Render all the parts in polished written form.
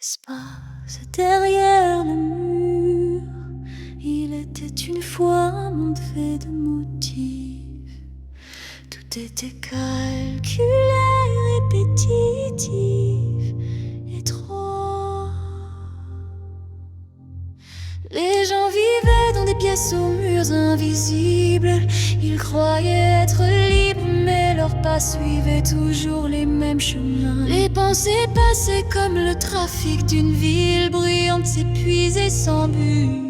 Espace derrière le mur, il était une fois un monde fait de motifs. Tout était calculé, répétitif, étroit. Les gens vivaient dans des pièces aux murs invisibles. Ils croyaient être libres, mais leurs pas suivaient toujours les mêmes chemins. Les pensées passaient comme le trafic d'une ville bruyante, s'épuisait sans but.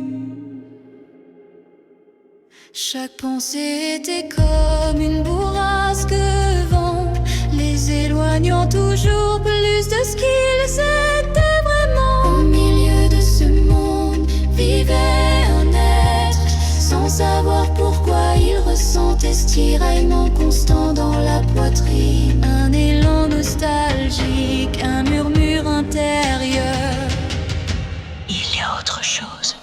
Chaque pensée était comme une bourrasque de vent, les éloignant toujours plus de ce qu'ils étaient vraiment. Au milieu de ce monde vivait un être, sans savoir pourquoi il ressentait ce tiraillement constant dans la poitrine. Un élan nostalgique, un murmure intérieur. Il y a autre chose.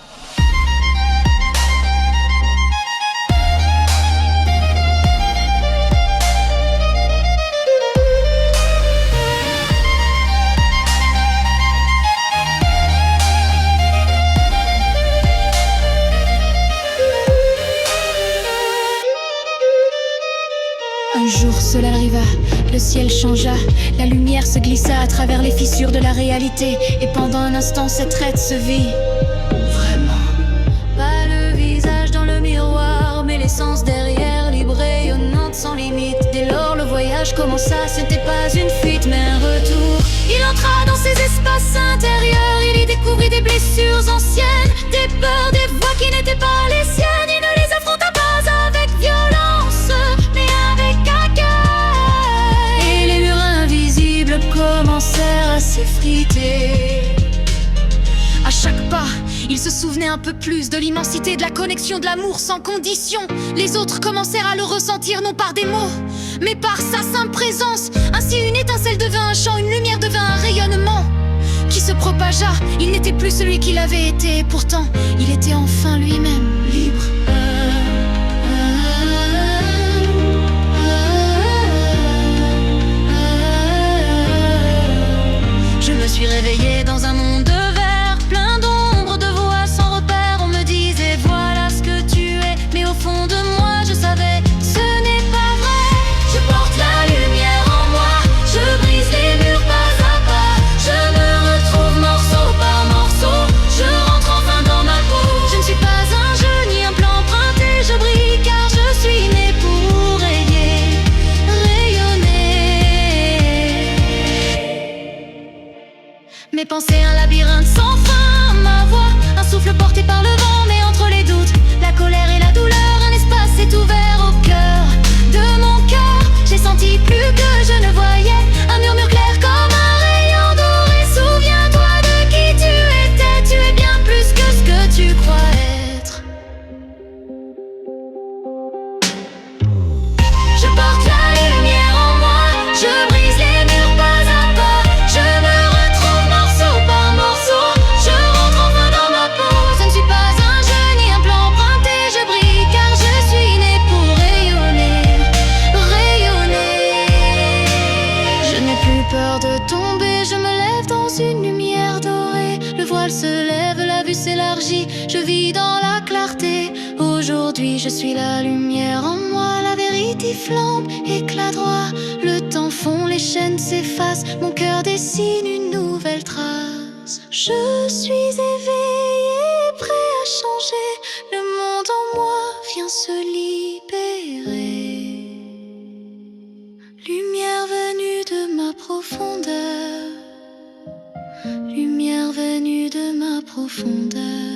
Un jour cela arriva, le ciel changea, la lumière se glissa à travers les fissures de la réalité. Et pendant un instant cette traite se vit vraiment. Pas le visage dans le miroir, mais l'essence derrière, libre, rayonnante, sans limite. Dès lors le voyage commença, c'était pas une fuite mais un retour. Il entra dans ses espaces intérieurs, il y découvrit des blessures anciennes, des peurs, des voix qui n'étaient pas les siennes. Il ne les affronta pas avec violence, mais avec accueil. Et les murs invisibles commencèrent à s'effriter. À chaque pas, il se souvenait un peu plus de l'immensité de la connexion, de l'amour sans condition. Les autres commencèrent à le ressentir non par des mots, mais par sa simple présence. Ainsi une étincelle devint un chant, une lumière devint un rayonnement qui se propagea. Il n'était plus celui qu'il avait été, et pourtant il était enfin lui-même, libre. Je me suis réveillée dans un monde de verre, plein d'ombres, de voix sans repère. On me disait voilà ce que tu es, mais au fond de moi je savais ce n'est pas vrai. Je porte la lumière en moi, je brise les murs pas à pas. Je me retrouve morceau par morceau, je rentre enfin dans ma peau. Je ne suis pas un jeu ni un plan emprunté, je brille car je suis né pour rayer, rayonner. Mes pensées un labyrinthe sans fin, ma voix un souffle porté par le vent. Mais entre les doutes, la colère et la douleur, un espace s'est ouvert au cœur de mon cœur. J'ai senti plus que je ne voyais, un murmure clair comme un rayon doré. Souviens-toi de qui tu étais, tu es bien plus que ce que tu crois être. Je porte la lumière en moi, je brise les murs pas à pas. Je me retrouve morceau par morceau, je rentre enfin dans ma peau. Je ne suis pas un jeu ni un plan emprunté, je brille car je suis né pour rayonner, rayonner. Je n'ai plus peur de tomber, je me lève dans une lumière dorée. Le voile se lève, la vue s'élargit, je vis dans la clarté. Aujourd'hui je suis la lumière en moi, la vérité flambe, éclat droit. Le temps fond, les chaînes s'effacent, mon cœur dessine une nouvelle trace. Je suis éveillé, prêt à changer, le monde en moi vient se libérer. Lumière venue de ma profondeur, lumière venue de ma profondeur.